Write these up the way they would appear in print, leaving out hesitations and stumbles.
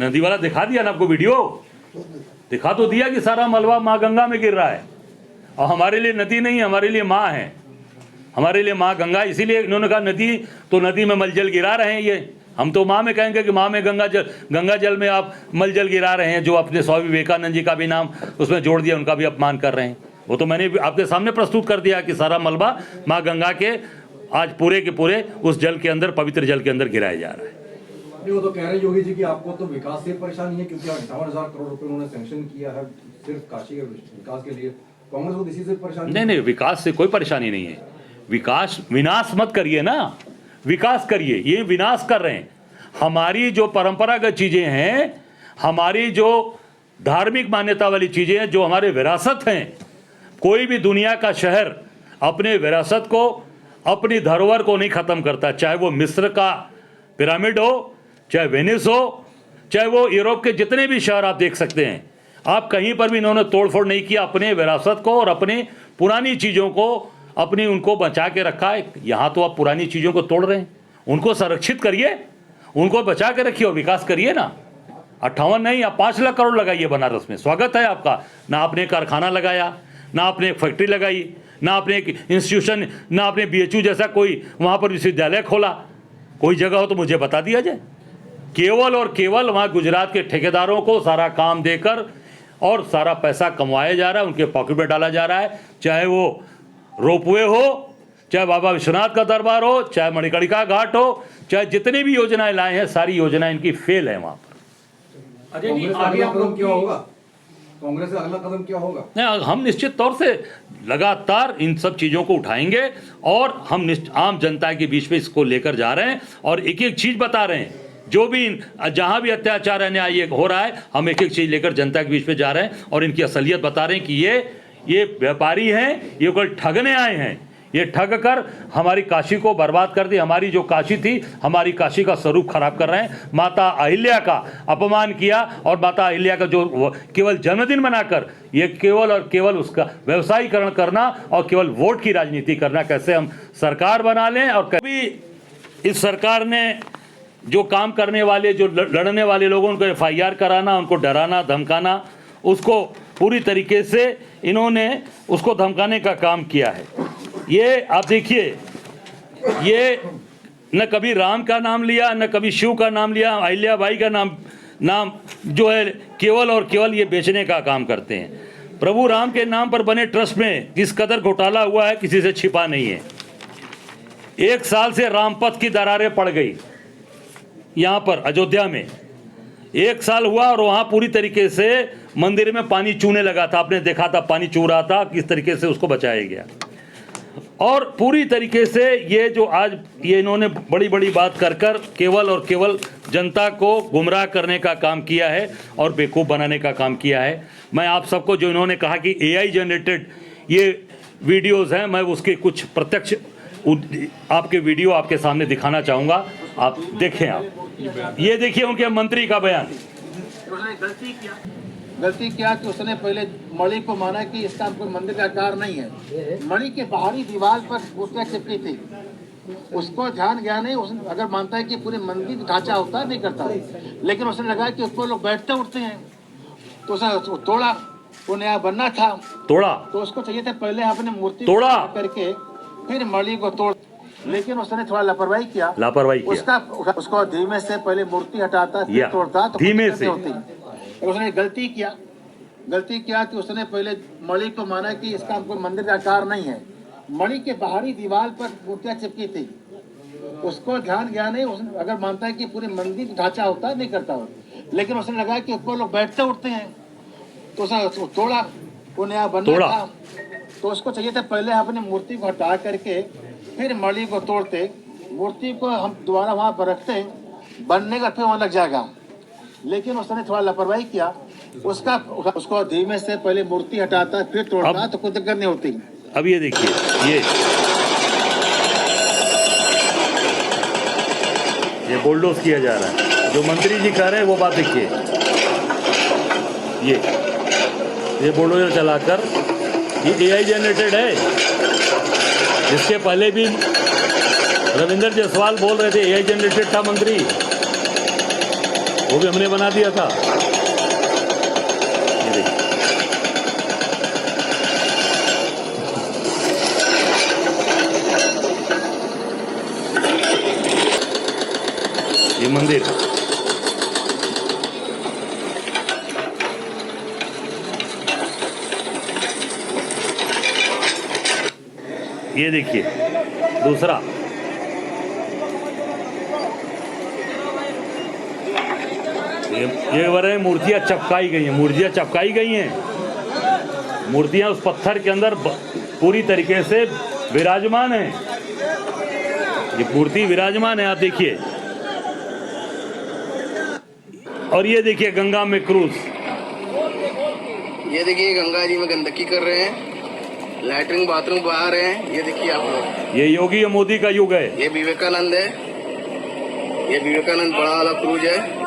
नदी वाला दिखा दिया ना आपको वीडियो, दिखा तो दिया कि सारा मलबा माँ गंगा में गिर रहा है। और हमारे लिए नदी नहीं, हमारे लिए माँ है, हमारे लिए माँ गंगा। इसीलिए इन्होंने कहा नदी, तो नदी में मलजल गिरा रहे हैं ये। हम तो माँ में कहेंगे कि माँ में गंगा जल में आप मलजल गिरा रहे हैं। जो अपने स्वामी विवेकानंद जी का भी नाम उसमें जोड़ दिया, उनका भी अपमान कर रहे हैं। वो तो मैंने आपके सामने प्रस्तुत कर दिया कि सारा मलबा माँ गंगा के आज पूरे के पूरे उस जल के अंदर, पवित्र जल के अंदर गिराया जा रहा है। नहीं, वो तो कह रहे हैं योगी जी कि आपको तो विकास से परेशानी है, क्योंकि 58,000 करोड़ रुपए उन्होंने सैंक्शन किया है सिर्फ काशी के विकास के लिए। कांग्रेस को इसी से परेशानी? नहीं, विकास से कोई परेशानी नहीं है। विकास, विनाश मत करिए ना, विकास करिए। ये विनाश कर रहे हैं। हमारी जो परंपरागत चीजें हैं, हमारी जो धार्मिक मान्यता वाली चीजें हैं, जो हमारे विरासत हैं, कोई भी दुनिया का शहर अपने विरासत को, अपनी धरोहर को नहीं खत्म करता। चाहे वो मिस्र का पिरामिड हो, चाहे वेनिस हो, चाहे वो यूरोप के जितने भी शहर आप देख सकते हैं, आप कहीं पर भी इन्होंने तोड़फोड़ नहीं किया। अपने विरासत को और अपने पुरानी चीज़ों को, अपनी उनको बचा के रखा है। यहाँ तो आप पुरानी चीज़ों को तोड़ रहे हैं। उनको संरक्षित करिए, उनको बचा के रखिए और विकास करिए ना। 58 नहीं, आप 5 लाख करोड़ लगाइए बनारस में, स्वागत है आपका। ना आपने कारखाना लगाया, ना आपने एक फैक्ट्री लगाई, ना आपने एक इंस्टीट्यूशन, ना आपने BHU जैसा कोई वहाँ पर विश्वविद्यालय खोला। कोई जगह हो तो मुझे बता दिया जाए। केवल और केवल वहाँ गुजरात के ठेकेदारों को सारा काम देकर और सारा पैसा कमाया जा रहा है, उनके पॉकेट में डाला जा रहा है। चाहे वो रोपवे हो, चाहे बाबा विश्वनाथ का दरबार हो, चाहे मणिकर्णिका घाट हो, चाहे जितनी भी योजनाएं लाए हैं, सारी योजनाएं इनकी फेल है वहाँ पर। अजय जी, आगे कदम क्या होगा? कांग्रेस का अगला कदम क्या होगा? नहीं, हम निश्चित तौर से लगातार इन सब चीज़ों को उठाएंगे और हम आम जनता के बीच में इसको लेकर जा रहे हैं और एक एक चीज़ बता रहे हैं। जो भी जहाँ भी अत्याचार अन्याय हो रहा है, हम एक एक चीज़ लेकर जनता के बीच में जा रहे हैं और इनकी असलियत बता रहे हैं कि ये व्यापारी हैं, ये कोई ठगने आए हैं। ये ठग कर हमारी काशी को बर्बाद कर दी। हमारी जो काशी थी, हमारी काशी का स्वरूप खराब कर रहे हैं। माता अहिल्या का अपमान किया और माता अहिल्या का जो केवल जन्मदिन मनाकर ये केवल और केवल उसका व्यवसायीकरण करना और केवल वोट की राजनीति करना, कैसे हम सरकार बना लें। और कभी इस सरकार ने जो काम करने वाले, जो लड़ने वाले लोगों, उनको FIR कराना, उनको डराना धमकाना, उसको पूरी तरीके से इन्होंने उसको धमकाने का काम किया है। ये आप देखिए, ये न कभी राम का नाम लिया, न कभी शिव का नाम लिया, अहिल्या बाई का नाम जो है केवल और केवल ये बेचने का काम करते हैं। प्रभु राम के नाम पर बने ट्रस्ट में किस कदर घोटाला हुआ है, किसी से छिपा नहीं है। 1 साल से रामपथ की दरारें पड़ गई यहाँ पर अयोध्या में। 1 साल हुआ और वहाँ पूरी तरीके से मंदिर में पानी चूने लगा था। आपने देखा था पानी चू रहा था, किस तरीके से उसको बचाया गया। और पूरी तरीके से ये जो आज ये इन्होंने बड़ी बड़ी बात कर केवल और केवल जनता को गुमराह करने का काम किया है और बेवकूफ़ बनाने का काम किया है। मैं आप सबको, जो इन्होंने कहा कि AI जनरेटेड ये वीडियोज़ हैं, मैं उसके कुछ प्रत्यक्ष आपके वीडियो आपके सामने दिखाना चाहूँगा। आप देखें, आप ये देखिए उनके मंत्री का बयान। गलती किया कि उसने पहले मणि को माना कि इसका कोई मंदिर का आकार नहीं है। मणि के बाहरी दीवार पर मूर्तियां चिपकी थी, उसको ध्यान गया नहीं। उसने अगर मानता है कि पूरे मंदिर ढांचा होता नहीं करता, लेकिन उसने लगा कि उसको लोग बैठते उठते हैं, तो उसने तोड़ा। वो नया बनना था, तोड़ा। तो उसको चाहिए था पहले अपने मूर्ति तोड़ा करके फिर मणि को तोड़, लेकिन उसने थोड़ा लापरवाही किया। उसको धीमे से पहले मूर्ति हटाता फिर तोड़ता, तो धीमे से होती। उसने गलती किया कि उसने पहले मणि को माना कि इसका कोई मंदिर का आकार नहीं है। मणि के बाहरी दीवार पर मूर्तियां चिपकी थी, उसको ध्यान गया नहीं। उसने अगर मानता है कि पूरे मंदिर ढांचा होता नहीं करता, लेकिन उसने लगा कि उसको लोग बैठते उठते हैं, तो उसने तोड़ा। वो नया बनना था, तो उसको चाहिए था पहले अपने मूर्ति को हटा करके फिर मणि को तोड़ते, मूर्ति को हम दोबारा वहाँ पर रखते, बनने का फिर वहाँ लग जाएगा। लेकिन उसने थोड़ा लापरवाही किया। उसको धीमे से पहले मूर्ति हटाता फिर तोड़ता, तो कोई दिक्कत नहीं होती। अब ये देखिए, ये बुलडोज किया जा रहा है। जो मंत्री जी कह रहे हैं वो बात देखिए, ये बुलडोजर चलाकर, ये AI जनरेटेड है। इसके पहले भी रविंद्र जायसवाल बोल रहे थे AI जनरेटेड था मंत्री। वो भी हमने बना दिया था। ये देखिए, ये मंदिर ये देखिए दूसरा, ये बड़े मूर्तियां चिपकाई गई हैं, मूर्तियां चिपकाई गई हैं, मूर्तियां उस पत्थर के अंदर पूरी तरीके से विराजमान है। ये मूर्ति विराजमान है, आप देखिए। और ये देखिए गंगा में क्रूज, ये देखिए गंगा जी में गंदगी कर रहे हैं, लैट्रिन बाथरूम बहा रहे हैं। ये देखिए आप लोग, ये योगी और मोदी का युग है। ये विवेकानंद है, ये विवेकानंद बड़ा वाला क्रूज है।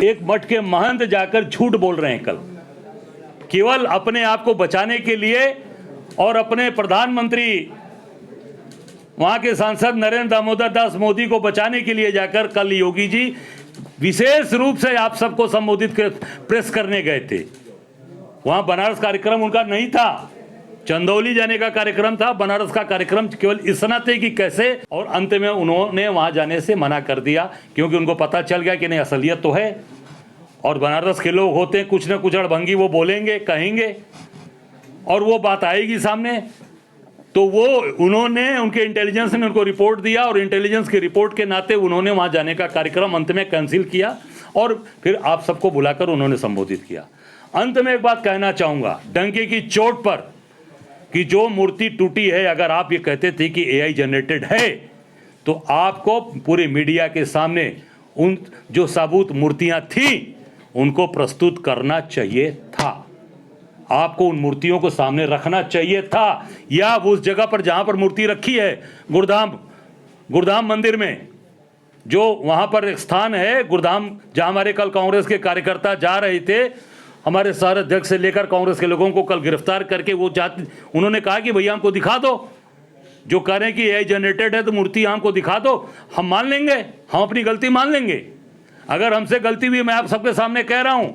एक मठ के महंत जाकर झूठ बोल रहे हैं कल, केवल अपने आप को बचाने के लिए और अपने प्रधानमंत्री वहां के सांसद नरेंद्र दामोदर दास मोदी को बचाने के लिए जाकर कल योगी जी विशेष रूप से आप सबको संबोधित प्रेस करने गए थे। वहां बनारस कार्यक्रम उनका नहीं था, चंदौली जाने का कार्यक्रम था। बनारस का कार्यक्रम केवल इस नाते कि कैसे, और अंत में उन्होंने वहां जाने से मना कर दिया, क्योंकि उनको पता चल गया कि नहीं, असलियत तो है और बनारस के लोग होते हैं, कुछ न कुछ अड़भंगी वो बोलेंगे, कहेंगे और वो बात आएगी सामने। तो वो उन्होंने, उनके इंटेलिजेंस ने उनको रिपोर्ट दिया और इंटेलिजेंस की रिपोर्ट के नाते उन्होंने वहां जाने का कार्यक्रम अंत में कैंसिल किया और फिर आप सबको बुलाकर उन्होंने संबोधित किया। अंत में एक बात कहना चाहूंगा, डंके की चोट पर, कि जो मूर्ति टूटी है, अगर आप ये कहते थे कि एआई जनरेटेड है, तो आपको पूरे मीडिया के सामने उन जो साबुत मूर्तियां थी उनको प्रस्तुत करना चाहिए था। आपको उन मूर्तियों को सामने रखना चाहिए था, या उस जगह पर जहां पर मूर्ति रखी है, गुरुधाम मंदिर में, जो वहां पर एक स्थान है गुरुधाम, जहां हमारे कल कांग्रेस के कार्यकर्ता जा रहे थे, हमारे शहर अध्यक्ष से लेकर कांग्रेस के लोगों को कल गिरफ्तार करके वो उन्होंने कहा कि भैया हमको दिखा दो, जो कह रहे हैं कि एआई जनरेटेड है तो मूर्ति हमको दिखा दो, हम मान लेंगे, हम अपनी गलती मान लेंगे। अगर हमसे गलती हुई, मैं आप सबके सामने कह रहा हूं,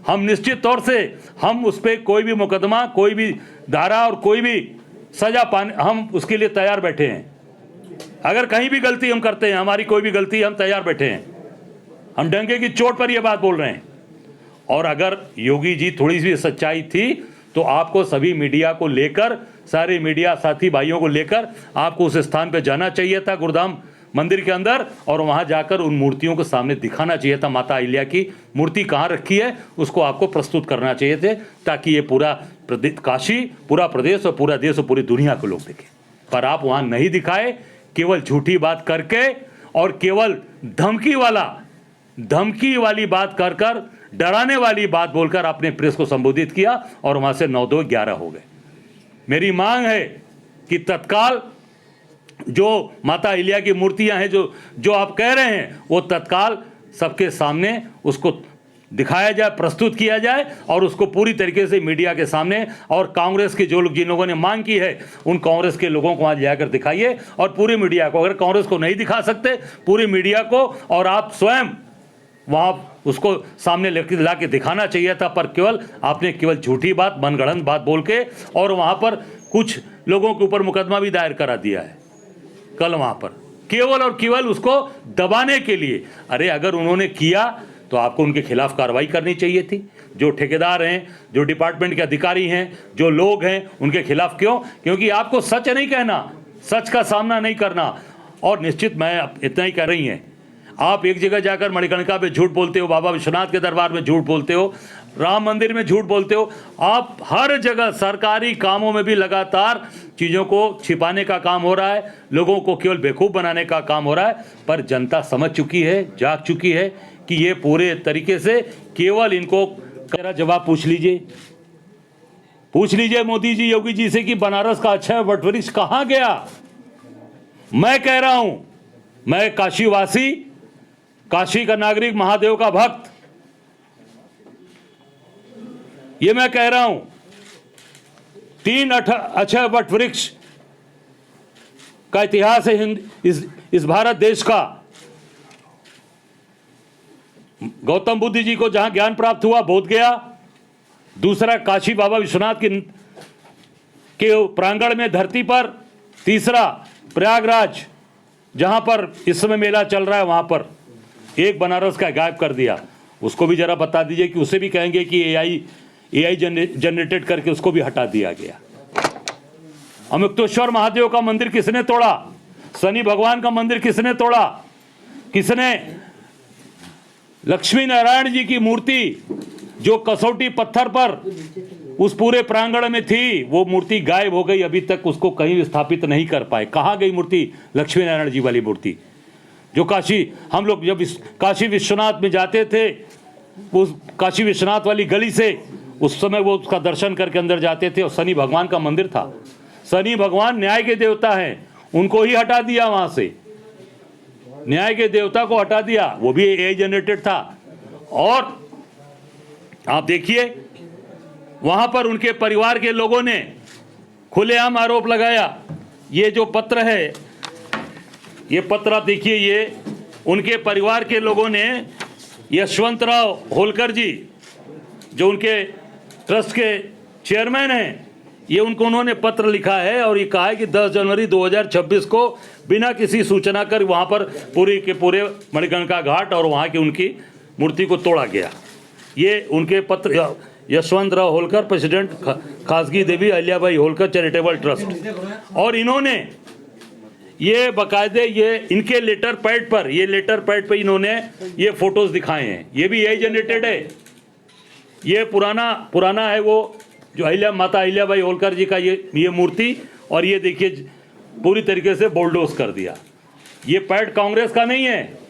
हम निश्चित तौर से हम उस पर कोई भी मुकदमा, कोई भी धारा और कोई भी सजा पाने, हम उसके लिए तैयार बैठे हैं। अगर कहीं भी गलती हम करते हैं, हमारी कोई भी गलती, हम तैयार बैठे हैं। हम डंके की चोट पर यह बात बोल रहे हैं। और अगर योगी जी थोड़ी सी सच्चाई थी तो आपको सभी मीडिया को लेकर, सारे मीडिया साथी भाइयों को लेकर आपको उस स्थान पर जाना चाहिए था, गुरुधाम मंदिर के अंदर, और वहां जाकर उन मूर्तियों को सामने दिखाना चाहिए था। माता अहिल्या की मूर्ति कहां रखी है उसको आपको प्रस्तुत करना चाहिए थे, ताकि ये पूरा काशी, पूरा प्रदेश और पूरा देश और पूरी दुनिया को लोग देखें। पर आप वहां नहीं दिखाए, केवल झूठी बात करके और केवल धमकी वाली बात कर कर, डराने वाली बात बोलकर आपने प्रेस को संबोधित किया और वहां से 9-2-11 हो गए। मेरी मांग है कि तत्काल जो माता अहिल्या की मूर्तियां हैं, जो आप कह रहे हैं, वो तत्काल सबके सामने उसको दिखाया जाए, प्रस्तुत किया जाए और उसको पूरी तरीके से मीडिया के सामने, और कांग्रेस के जो लोग, जिन लोगों ने मांग की है, उन कांग्रेस के लोगों को वहां जाकर दिखाइए और पूरी मीडिया को। अगर कांग्रेस को नहीं दिखा सकते, पूरी मीडिया को और आप स्वयं वहां उसको सामने ला के दिखाना चाहिए था। पर केवल आपने केवल झूठी बात, मनगढ़ंत बात बोल के, और वहां पर कुछ लोगों के ऊपर मुकदमा भी दायर करा दिया है कल वहां पर, केवल और केवल उसको दबाने के लिए। अरे अगर उन्होंने किया तो आपको उनके खिलाफ कार्रवाई करनी चाहिए थी। जो ठेकेदार हैं, जो डिपार्टमेंट के अधिकारी हैं, जो लोग हैं, उनके खिलाफ क्यों? क्योंकि आपको सच नहीं कहना, सच का सामना नहीं करना। और निश्चित मैं इतना ही कह रही हैं, आप एक जगह जाकर मणिकर्णिका पे झूठ बोलते हो, बाबा विश्वनाथ के दरबार में झूठ बोलते हो, राम मंदिर में झूठ बोलते हो, आप हर जगह सरकारी कामों में भी लगातार चीज़ों को छिपाने का काम हो रहा है, लोगों को केवल बेवकूफ़ बनाने का काम हो रहा है। पर जनता समझ चुकी है, जाग चुकी है कि ये पूरे तरीके से केवल इनको मेरा जवाब पूछ लीजिए मोदी जी, योगी जी से कि बनारस का अक्षय वटवृक्ष कहाँ गया। मैं कह रहा हूं, मैं काशीवासी, काशी का नागरिक, महादेव का भक्त, ये मैं कह रहा हूं, 3 अक्षय वटवृक्ष का इतिहास है इस भारत देश का। गौतम बुद्ध जी को जहां ज्ञान प्राप्त हुआ बोध गया, दूसरा काशी बाबा विश्वनाथ के प्रांगण में धरती पर, तीसरा प्रयागराज जहां पर इस समय मेला चल रहा है वहां पर। एक बनारस का गायब कर दिया, उसको भी जरा बता दीजिए कि उसे भी कहेंगे कि एआई जनरेटेड करके उसको भी हटा दिया गया। अमुक्तेश्वर महादेव का मंदिर किसने तोड़ा? शनि भगवान का मंदिर किसने तोड़ा? किसने? लक्ष्मी नारायण जी की मूर्ति जो कसौटी पत्थर पर उस पूरे प्रांगण में थी, वो मूर्ति गायब हो गई, अभी तक उसको कहीं स्थापित नहीं कर पाए। कहाँ गई मूर्ति? लक्ष्मी नारायण जी वाली मूर्ति जो काशी, हम लोग जब काशी विश्वनाथ में जाते थे, उस काशी विश्वनाथ वाली गली से उस समय वो उसका दर्शन करके अंदर जाते थे और शनि भगवान का मंदिर था। शनि भगवान न्याय के देवता हैं, उनको ही हटा दिया वहां से, न्याय के देवता को हटा दिया, वो भी एआई जनरेटेड था। और आप देखिए वहां पर उनके परिवार के लोगों ने खुलेआम आरोप लगाया। ये जो पत्र है, ये पत्र आप देखिए, ये उनके परिवार के लोगों ने यशवंतराव होलकर जी जो उनके ट्रस्ट के चेयरमैन हैं, ये उन्होंने पत्र लिखा है और ये कहा है कि 10 जनवरी 2026 को बिना किसी सूचना कर वहाँ पर पूरे के पूरे मणिकर्णिका घाट और वहाँ की उनकी मूर्ति को तोड़ा गया। ये उनके पत्र, यशवंतराव होलकर, प्रेसिडेंट खासगी देवी अहिल्याबाई होलकर चैरिटेबल ट्रस्ट। और इन्होंने ये बाकायदे ये इनके लेटर पैड पर, ये लेटर पैड पर इन्होंने ये फोटोज दिखाए हैं। ये भी एआई जनरेटेड है। ये पुराना है वो जो माता अहिल्याबाई होलकर जी का ये मूर्ति, और ये देखिए पूरी तरीके से बोल्डोज कर दिया। ये पैड कांग्रेस का नहीं है,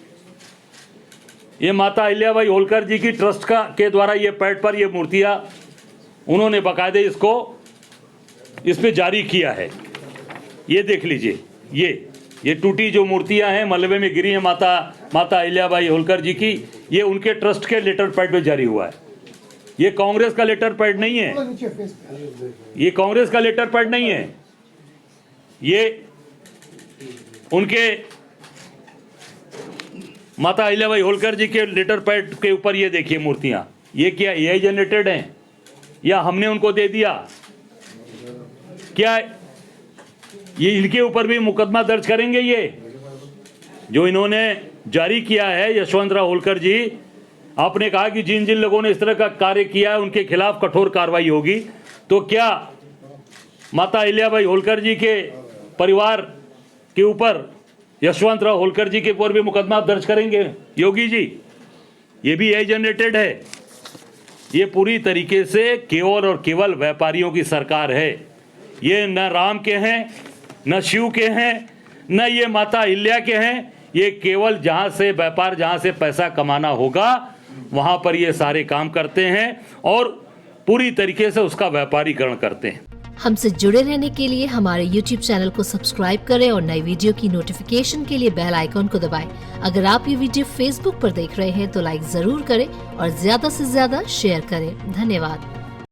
ये माता अहिल्याबाई होलकर जी की ट्रस्ट के द्वारा ये पैड पर ये मूर्तियां उन्होंने बाकायदे इस पे जारी किया है। ये देख लीजिए, ये टूटी जो मूर्तियां हैं, मलबे में गिरी हैं माता अहिल्याबाई होलकर जी की, ये उनके ट्रस्ट के लेटर पैड पे जारी हुआ है। ये कांग्रेस का लेटर पैड नहीं है, ये कांग्रेस का लेटर पैड नहीं है, ये उनके माता अहिल्याबाई होलकर जी के लेटर पैड के ऊपर ये देखिए मूर्तियां। ये क्या एआई जनरेटेड हैं या हमने उनको दे दिया? क्या ये इनके ऊपर भी मुकदमा दर्ज करेंगे? ये जो इन्होंने जारी किया है, यशवंतराव होलकर जी, आपने कहा कि जिन जिन लोगों ने इस तरह का कार्य किया है उनके खिलाफ कठोर कार्रवाई होगी, तो क्या माता अहिल्याबाई होलकर जी के परिवार के ऊपर, यशवंतराव होलकर जी के ऊपर भी मुकदमा दर्ज करेंगे योगी जी? ये भी एआई जनरेटेड है। ये पूरी तरीके से केवल और केवल व्यापारियों की सरकार है। ये न राम के हैं, न शिव के हैं, न ये माता अहिल्या के हैं। ये केवल जहां से व्यापार, जहां से पैसा कमाना होगा वहां पर ये सारे काम करते हैं और पूरी तरीके से उसका व्यापारीकरण करते हैं। हमसे जुड़े रहने के लिए हमारे YouTube चैनल को सब्सक्राइब करें और नई वीडियो की नोटिफिकेशन के लिए बेल आइकॉन को दबाएं। अगर आप ये वीडियो Facebook पर देख रहे हैं तो लाइक जरूर करें और ज्यादा से ज्यादा शेयर करें। धन्यवाद।